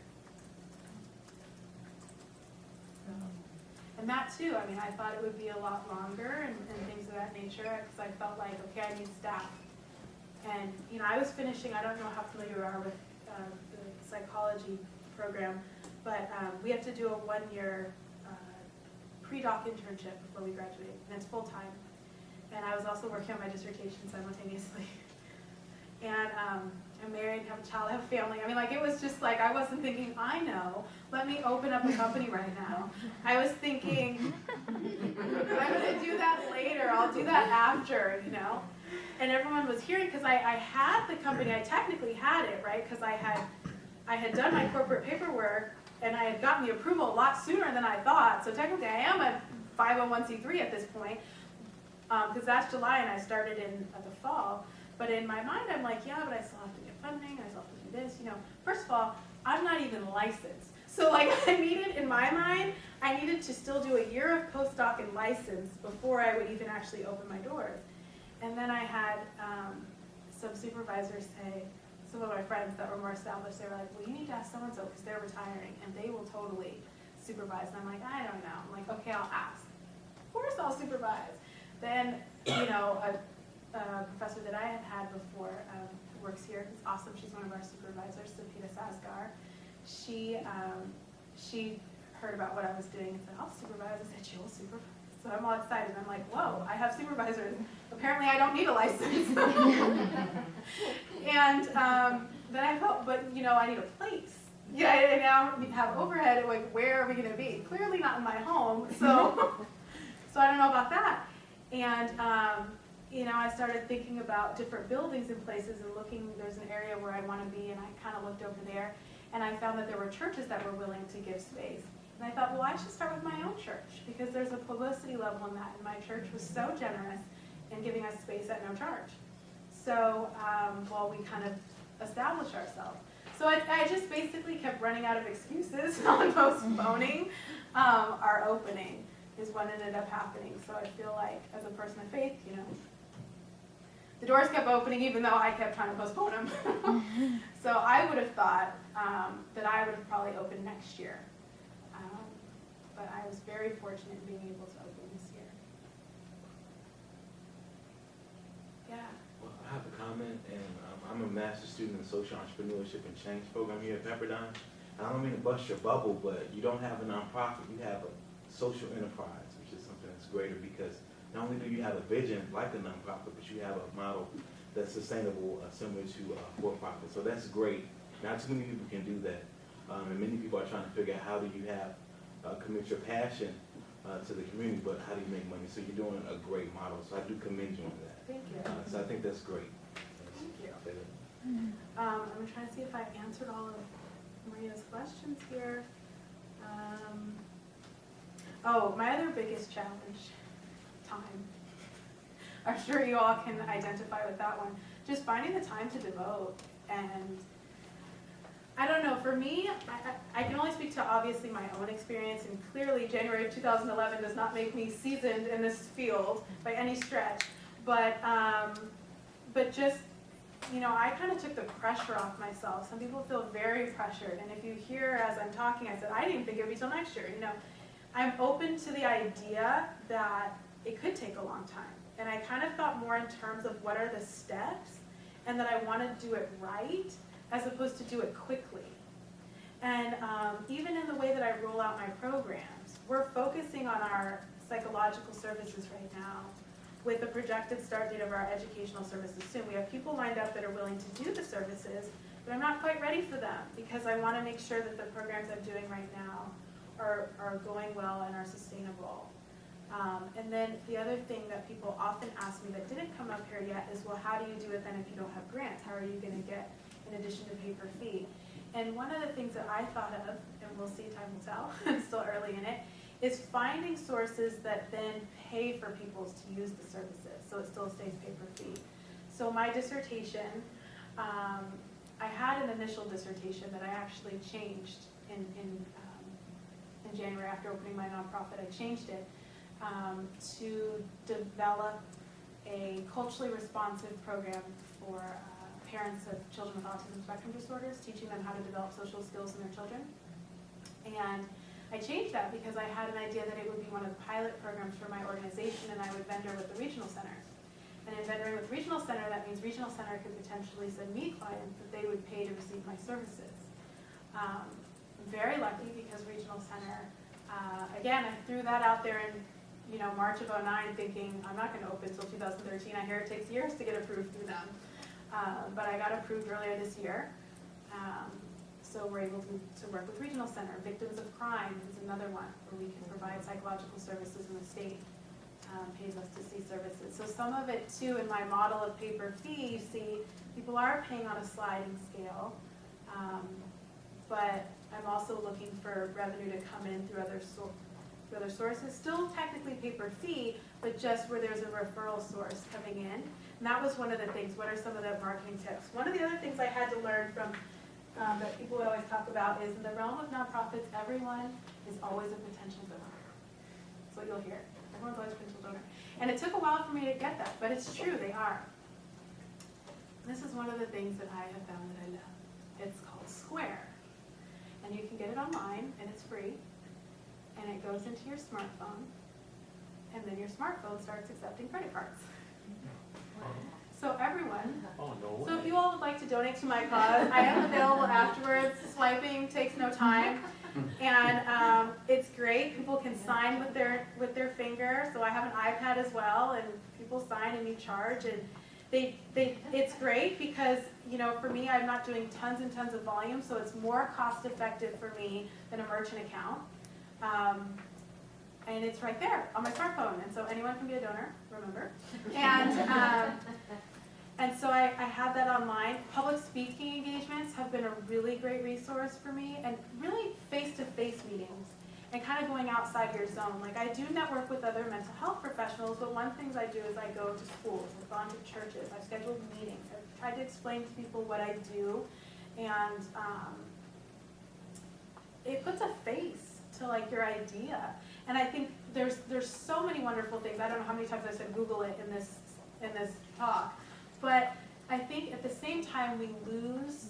And that too, I mean, I thought it would be a lot longer and things of that nature, because I felt like, okay, I need staff. And, you know, I was finishing, I don't know how familiar you are with the psychology program, but we have to do a 1-year pre-doc internship before we graduate, and it's full-time. And I was also working on my dissertation simultaneously. And I'm married, have a child, have a family. I mean, like, it was just like, I wasn't thinking, I know, let me open up a company right now. I was thinking, I'm gonna do that later. I'll do that after, you know? And everyone was hearing, because I had the company, I technically had it, right? Because I had done my corporate paperwork, and I had gotten the approval a lot sooner than I thought. So technically, I am a 501c3 at this point, because that's July, and I started in the fall. But in my mind, I'm like, yeah, but I still have to get funding, I still have to do this, you know. First of all, I'm not even licensed. So like I needed, in my mind, I needed to still do a year of postdoc and license before I would even actually open my doors. And then I had some supervisors say, some of my friends that were more established, they were like, well, you need to ask so-and-so because they're retiring and they will totally supervise. And I'm like, I don't know. I'm like, okay, I'll ask. Of course I'll supervise. Then, you know, a professor that I had had before who works here, who's awesome, she's one of our supervisors, Sapita Sasgar. She heard about what I was doing and said, I'll supervise. I said, you'll supervise? So I'm all excited. I'm like, whoa, I have supervisors. Apparently I don't need a license. And then I felt, but you know, I need a place. Yeah, I now have overhead. Like, where are we going to be? Clearly not in my home. So, so I don't know about that. And you know, I started thinking about different buildings and places and looking. There's an area where I want to be, and I kind of looked over there, and I found that there were churches that were willing to give space. And I thought, well, I should start with my own church because there's a publicity level in that. And my church was so generous in giving us space at no charge. So, well, we kind of established ourselves. So I just basically kept running out of excuses on postponing our opening is what ended up happening. So I feel like as a person of faith, you know, the doors kept opening even though I kept trying to postpone them. So I would have thought that I would have probably opened next year. But I was very fortunate in being able to open this year. Yeah. Well, I have a comment, and I'm a master's student in social entrepreneurship and change program here at Pepperdine. And I don't mean to bust your bubble, but you don't have a nonprofit, you have a social enterprise, which is something that's greater because not only do you have a vision like a nonprofit, but you have a model that's sustainable, similar to for-profit. So that's great. Not too many people can do that. And many people are trying to figure out how do you have commit your passion to the community, but how do you make money? So you're doing a great model. So I do commend you on that. Thank you. So I think that's great. Thank you. I'm trying to see if I answered all of Maria's questions here. Oh, my other biggest challenge, time. I'm sure you all can identify with that one. Just finding the time to devote. And I don't know, for me, I can only speak to obviously my own experience, and clearly January of 2011 does not make me seasoned in this field by any stretch. But just, you know, I kind of took the pressure off myself. Some people feel very pressured, and if you hear as I'm talking, I said, I didn't think it would be till next year. You know, I'm open to the idea that it could take a long time. And I kind of thought more in terms of what are the steps, and that I want to do it right, as opposed to do it quickly. And even in the way that I roll out my programs, we're focusing on our psychological services right now with the projected start date of our educational services soon. We have people lined up that are willing to do the services, but I'm not quite ready for them because I want to make sure that the programs I'm doing right now are going well and are sustainable. And then the other thing that people often ask me that didn't come up here yet is, well, how do you do it then if you don't have grants? How are you going to get in addition to pay per fee? And one of the things that I thought of, and we'll see, time will tell, I'm still early in it, is finding sources that then pay for people to use the services, so it still stays pay per fee. So my dissertation, I had an initial dissertation that I actually changed in January after opening my nonprofit. I changed it to develop a culturally responsive program for parents of children with autism spectrum disorders, teaching them how to develop social skills in their children. And I changed that because I had an idea that it would be one of the pilot programs for my organization, and I would vendor with the regional centers. And in vendoring with regional center, that means regional center could potentially send me clients that they would pay to receive my services. I'm very lucky because regional center, again, I threw that out there in March of '09 thinking I'm not going to open until 2013. I hear it takes years to get approved through them. But I got approved earlier this year. So we're able to work with Regional Center. Victims of Crime is another one where we can provide psychological services in the state. pays us to see services. So some of it too, in my model of paper fee, you see people are paying on a sliding scale. But I'm also looking for revenue to come in through other sources, still technically paper fee, but just where there's a referral source coming in. And that was one of the things. What are some of the marketing tips? One of the other things I had to learn from that people would always talk about is in the realm of nonprofits, everyone is always a potential donor. That's what you'll hear. Everyone's always a potential donor. And it took a while for me to get that, but it's true, they are. This is one of the things that I have found that I love. It's called Square. And you can get it online, and it's free. And it goes into your smartphone. And then your smartphone starts accepting credit cards. So everyone, Oh, no so if way. you all would like to donate to my cause, I am available afterwards. Swiping takes no time. And it's great. People can sign with their finger. So I have an iPad as well, and people sign and you charge. And it's great because, you know, for me, I'm not doing tons and tons of volume, so it's more cost effective for me than a merchant account. And it's right there on my smartphone, and so anyone can be a donor, remember. And so I have that online. Public speaking engagements have been a really great resource for me, and really face-to-face meetings, and kind of going outside your zone. Like, I do network with other mental health professionals, but one thing I do is I go to schools, I've gone to churches, I've scheduled meetings, I've tried to explain to people what I do, and it puts a face to like your idea. And I think there's so many wonderful things. I don't know how many times I said Google it in this talk, but I think at the same time we lose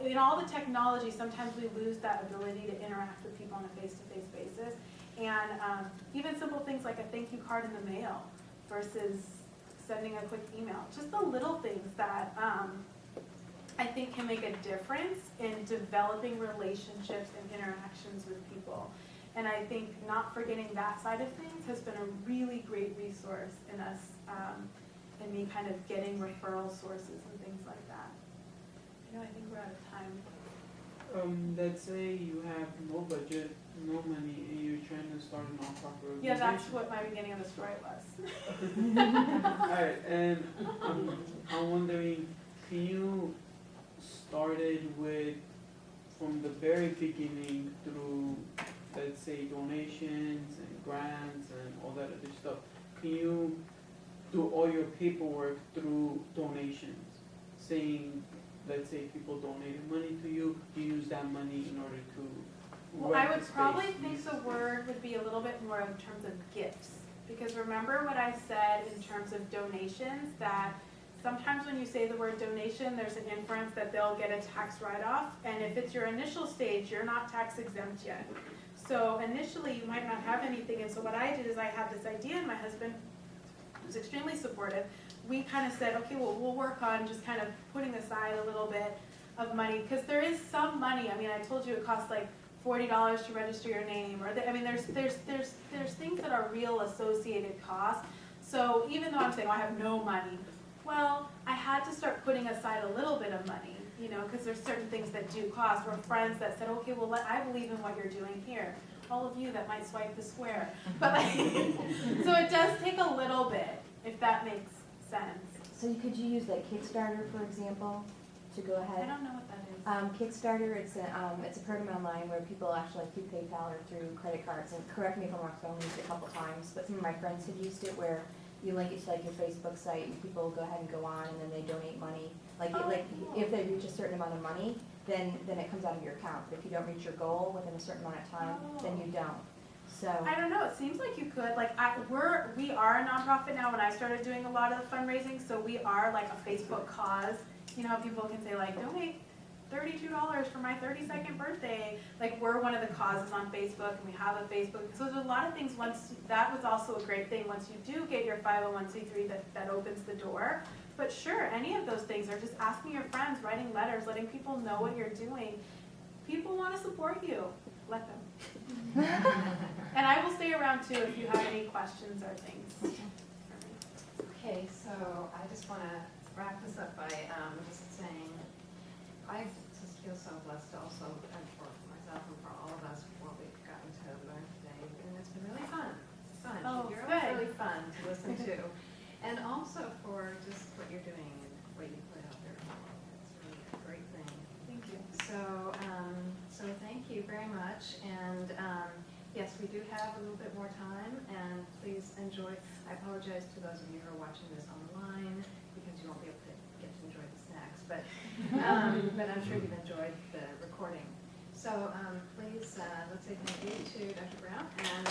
in all the technology. Sometimes we lose that ability to interact with people on a face-to-face basis, and even simple things like a thank you card in the mail versus sending a quick email. Just the little things that I think can make a difference in developing relationships and interactions with people. And I think not forgetting that side of things has been a really great resource in us, and me kind of getting referral sources and things like that. You know, I think we're out of time. Let's say you have no budget, no money, and you're trying to start a nonprofit organization. Yeah, that's what my beginning of the story was. Alright, and I'm wondering, can you start it with, from the very beginning through, let's say, donations and grants and all that other stuff? Can you do all your paperwork through donations, saying, let's say people donated money to you, you use that money in order to Well, rent I would the space, probably use think the word would be a little bit more in terms of gifts. Because remember what I said in terms of donations, that sometimes when you say the word donation, there's an inference that they'll get a tax write-off. And if it's your initial stage, you're not tax exempt yet. So initially, you might not have anything. And so what I did is I had this idea, and my husband was extremely supportive. We kind of said, okay, well, we'll work on just kind of putting aside a little bit of money, because there is some money. I mean, I told you it costs like $40 to register your name, or I mean, there's things that are real associated costs. So even though I'm saying, oh, I have no money, well, I had to start putting aside a little bit of money, you know, because there's certain things that do cost. Or friends that said, okay, well, I believe in what you're doing here. All of you that might swipe the square, but like, so it does take a little bit, if that makes sense. So could you use like Kickstarter, for example, to go I ahead? don't know what that is. Kickstarter, it's a program online where people actually like through PayPal or through credit cards, and correct me if I'm wrong, because I've only used it a couple times, but some of my friends have used it where you link it to like your Facebook site and people go ahead and go on and then they donate money. Like, Oh, like cool. if they reach a certain amount of money, then it comes out of your account. But if you don't reach your goal within a certain amount of time, then you don't. So. I don't know, it seems like you could, like, we are a nonprofit now. When I started doing a lot of the fundraising, so we are like a Facebook cause. You know how people can say like, donate $32 for my 32nd birthday. Like, we're one of the causes on Facebook, and we have a Facebook. So there's a lot of things. That was also a great thing. Once you do get your 501c3, that opens the door. But sure, any of those things, or just asking your friends, writing letters, letting people know what you're doing. People want to support you. Let them. And I will stay around too if you have any questions or things for me. Okay, so I just want to wrap this up by just saying, I just feel so blessed also, and for myself and for all of us, for what we've gotten to learn today. And it's been really fun. Oh, You're good. really fun. to listen to. And also for just what you're doing and what you put out there. It's really a great thing. Thank you. So, so thank you very much, and, yes, we do have a little bit more time, and please enjoy. I apologize to those of you who are watching this online, because you won't be able to get to enjoy the snacks, but I'm sure you've enjoyed the recording. So, please, let's say thank you to Dr. Brown, and